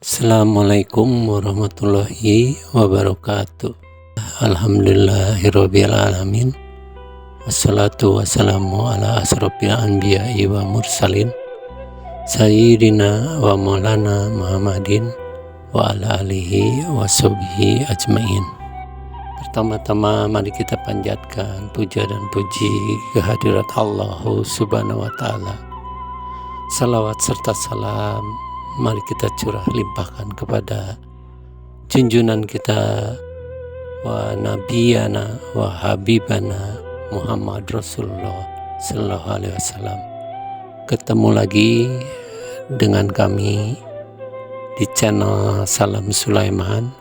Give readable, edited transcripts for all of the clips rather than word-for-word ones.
Assalamualaikum warahmatullahi wabarakatuh. Alhamdulillahirabbil alamin. Wassalatu wassalamu ala asrofil anbiya'i wa mursalin sayyidina wa maulana Muhammadin wa ala alihi wa sahbihi ajmain. Pertama-tama mari kita panjatkan puja dan puji kehadirat Allah Subhanahu wa ta'ala. Salawat serta salam mari kita curah limpahkan kepada junjungan kita wa nabiyana wa habibana Muhammad Rasulullah sallallahu alaihi wasallam. Ketemu lagi dengan kami di channel Salam Sulaiman,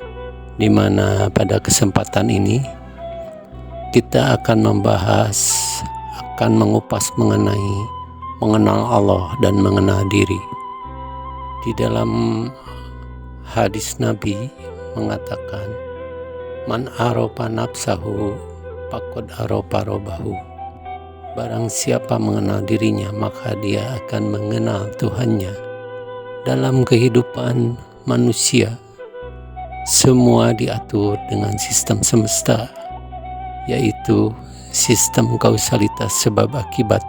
di mana pada kesempatan ini kita akan mengupas mengenai mengenal Allah dan mengenal diri. Di dalam hadis Nabi mengatakan, man arofa nafsahu faqad arofa robbahu. Barang siapa mengenal dirinya, maka dia akan mengenal Tuhannya. Dalam kehidupan manusia, semua diatur dengan sistem semesta, yaitu sistem kausalitas sebab akibat.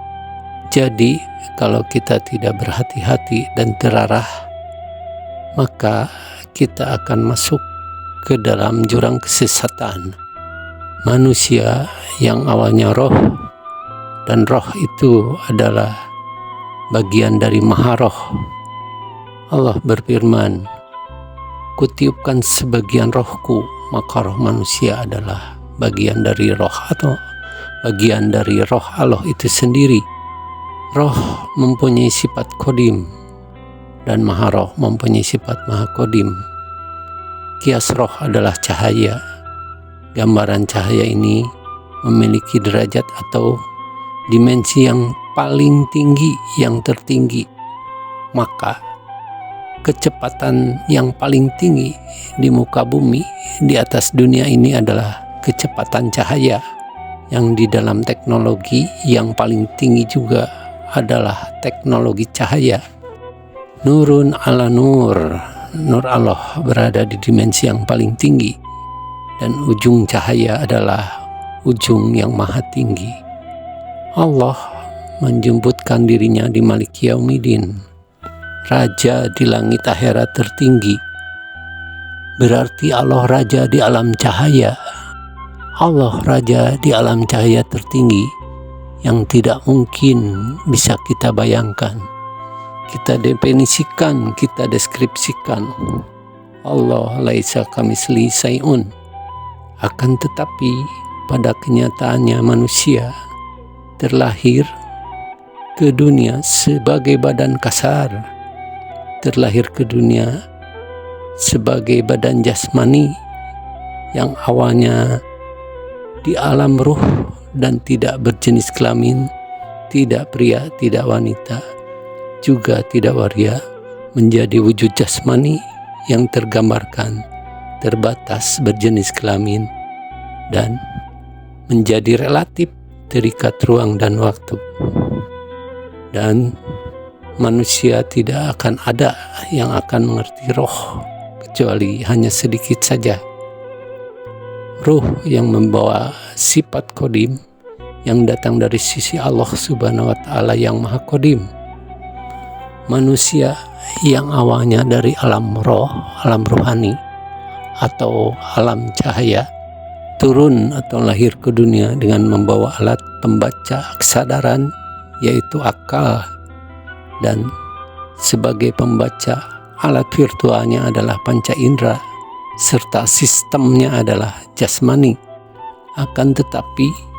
Jadi kalau kita tidak berhati-hati dan terarah, maka kita akan masuk ke dalam jurang kesesatan. Manusia yang awalnya roh, dan roh itu adalah bagian dari Maharoh. Allah berfirman, kutiupkan sebagian rohku, maka roh manusia adalah bagian dari roh atau bagian dari roh Allah itu sendiri. Roh mempunyai sifat kodim dan Maharoh mempunyai sifat Maha Kodim. Kias roh adalah cahaya. Gambaran cahaya ini memiliki derajat atau dimensi yang paling tinggi, yang tertinggi. Maka kecepatan yang paling tinggi di muka bumi, di atas dunia ini adalah kecepatan cahaya, yang di dalam teknologi yang paling tinggi juga adalah teknologi cahaya. Nurun ala nur, nur Allah berada di dimensi yang paling tinggi, dan ujung cahaya adalah ujung yang maha tinggi. Allah menjemputkan dirinya di Malik Yaumiddin, Raja di langit akhirat tertinggi. Berarti Allah Raja di alam cahaya. Allah Raja di alam cahaya tertinggi, yang tidak mungkin bisa kita bayangkan, kita definisikan, kita deskripsikan. Allah laisa kamitslihi syai'un. Akan tetapi pada kenyataannya manusia terlahir ke dunia sebagai badan kasar, terlahir ke dunia sebagai badan jasmani yang awalnya di alam ruh dan tidak berjenis kelamin, tidak pria, tidak wanita, juga tidak waria, menjadi wujud jasmani yang tergambarkan, terbatas berjenis kelamin, dan menjadi relatif terikat ruang dan waktu. Dan manusia tidak akan ada yang akan mengerti roh, kecuali hanya sedikit saja. Ruh yang membawa sifat kodim yang datang dari sisi Allah Subhanahu wa ta'ala yang Maha Kodim. Manusia yang awalnya dari alam roh, alam rohani atau alam cahaya, turun atau lahir ke dunia dengan membawa alat pembaca kesadaran, yaitu akal, dan sebagai pembaca alat virtualnya adalah panca indera, serta sistemnya adalah jasmani. Akan tetapi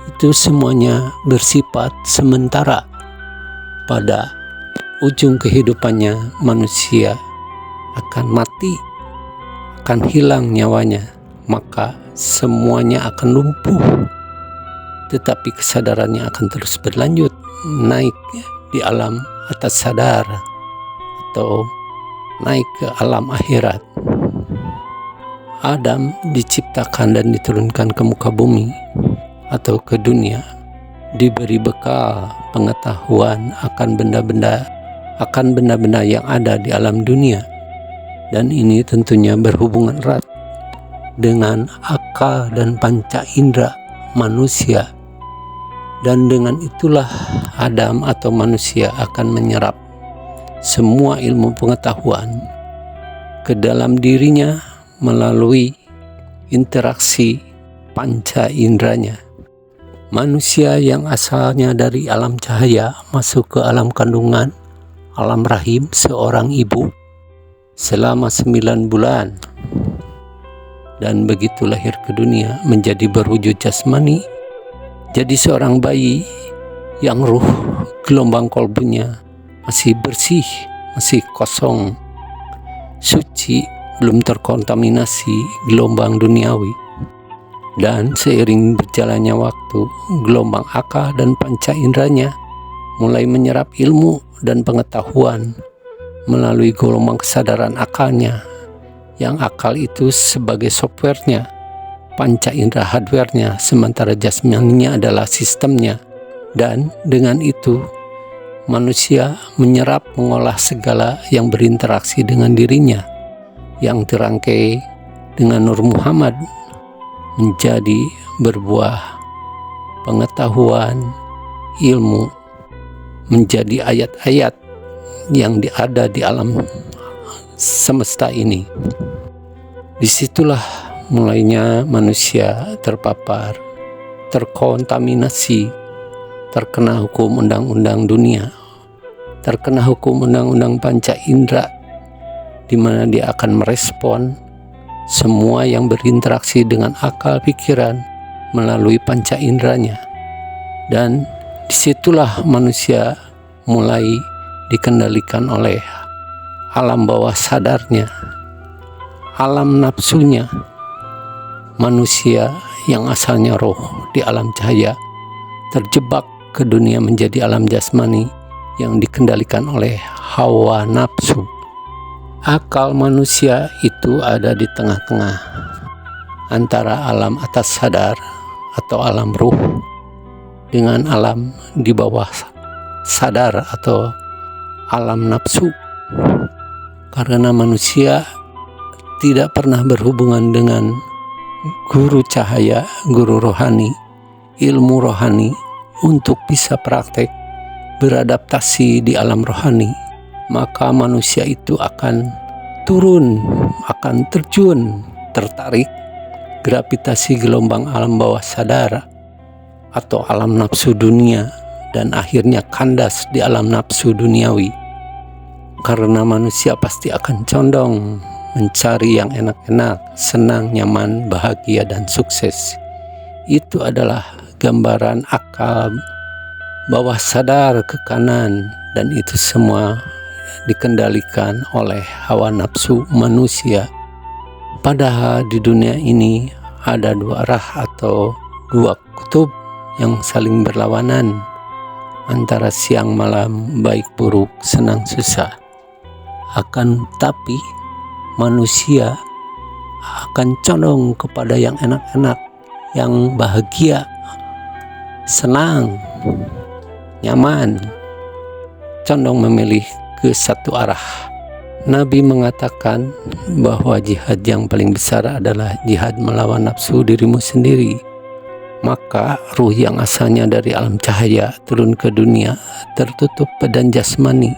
itu semuanya bersifat sementara. Pada ujung kehidupannya manusia akan mati, akan hilang nyawanya, maka semuanya akan lumpuh. Tetapi kesadarannya akan terus berlanjut, naik di alam atas sadar atau naik ke alam akhirat. Adam diciptakan dan diturunkan ke muka bumi atau ke dunia, diberi bekal pengetahuan akan benda-benda yang ada di alam dunia. Dan ini tentunya berhubungan erat dengan akal dan panca indera manusia. Dan dengan itulah Adam atau manusia akan menyerap semua ilmu pengetahuan ke dalam dirinya melalui interaksi panca inderanya. Manusia yang asalnya dari alam cahaya masuk ke alam kandungan, alam rahim seorang ibu selama 9 bulan. Dan begitu lahir ke dunia menjadi berwujud jasmani, jadi seorang bayi yang ruh gelombang kolbunya masih bersih, masih kosong, suci, belum terkontaminasi gelombang duniawi. Dan seiring berjalannya waktu, gelombang akal dan panca inderanya mulai menyerap ilmu dan pengetahuan melalui gelombang kesadaran akalnya, yang akal itu sebagai softwarenya, panca indera hardwarenya, sementara jasmaninya adalah sistemnya. Dan dengan itu manusia menyerap, mengolah segala yang berinteraksi dengan dirinya, yang dirangkai dengan Nur Muhammad menjadi berbuah pengetahuan, ilmu, menjadi ayat-ayat yang ada di alam semesta ini. Disitulah mulainya manusia terpapar, terkontaminasi, terkena hukum undang-undang dunia, terkena hukum undang-undang panca indera, di mana dia akan merespon semua yang berinteraksi dengan akal pikiran melalui panca inderanya. Dan disitulah manusia mulai dikendalikan oleh alam bawah sadarnya, alam nafsunya. Manusia yang asalnya roh di alam cahaya terjebak ke dunia menjadi alam jasmani yang dikendalikan oleh hawa nafsu. Akal manusia itu ada di tengah-tengah antara alam atas sadar atau alam ruh dengan alam di bawah sadar atau alam nafsu. Karena manusia tidak pernah berhubungan dengan guru cahaya, guru rohani, ilmu rohani untuk bisa praktek beradaptasi di alam rohani, maka manusia itu akan turun, akan terjun, tertarik gravitasi gelombang alam bawah sadar atau alam nafsu dunia, dan akhirnya kandas di alam nafsu duniawi. Karena manusia pasti akan condong mencari yang enak-enak, senang, nyaman, bahagia, dan sukses. Itu adalah gambaran akal bawah sadar ke kanan, dan itu semua dikendalikan oleh hawa nafsu manusia. Padahal di dunia ini ada dua arah atau dua kutub yang saling berlawanan, antara siang malam, baik buruk, senang susah. Akan tapi manusia akan condong kepada yang enak-enak, yang bahagia, senang, nyaman, condong memilih ke satu arah. Nabi mengatakan bahwa jihad yang paling besar adalah jihad melawan nafsu dirimu sendiri. Maka ruh yang asalnya dari alam cahaya turun ke dunia tertutup badan jasmani,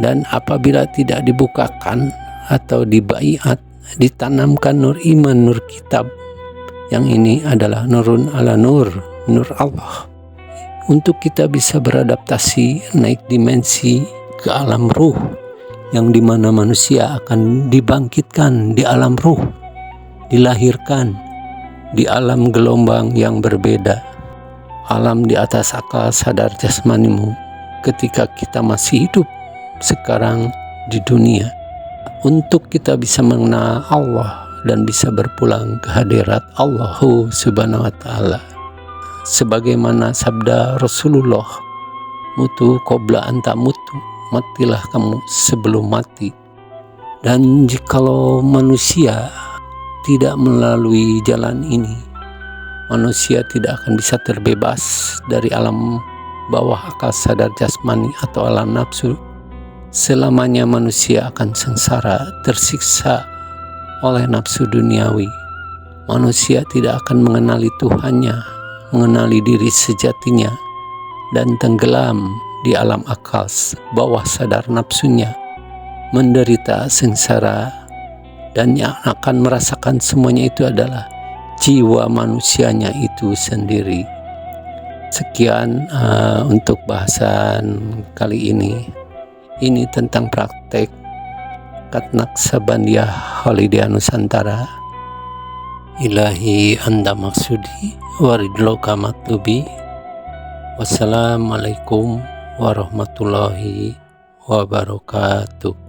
dan apabila tidak dibukakan atau dibaiat, ditanamkan nur iman, nur kitab, yang ini adalah nurun ala nur, nur Allah, untuk kita bisa beradaptasi naik dimensi ke alam ruh, yang dimana manusia akan dibangkitkan di alam ruh, dilahirkan di alam gelombang yang berbeda, alam di atas akal sadar jasmanimu ketika kita masih hidup sekarang di dunia, untuk kita bisa mengenal Allah dan bisa berpulang ke hadirat Allah Subhanahu wa Ta'ala. Sebagaimana sabda Rasulullah, mutu qabla anta mutu, matilah kamu sebelum mati. Dan jikalau manusia tidak melalui jalan ini, manusia tidak akan bisa terbebas dari alam bawah akal sadar jasmani atau alam nafsu, selamanya manusia akan sengsara, tersiksa oleh nafsu duniawi. Manusia tidak akan mengenali Tuhannya, mengenali diri sejatinya, dan tenggelam di alam akal bawah sadar nafsunya, menderita sengsara, dan yang akan merasakan semuanya itu adalah jiwa manusianya itu sendiri. Sekian untuk bahasan kali ini. Ini tentang praktek Naksabandia Holiday Nusantara. Ilahi anda maksudi waridloka matlubi. Wassalamualaikum warahmatullahi wabarakatuh.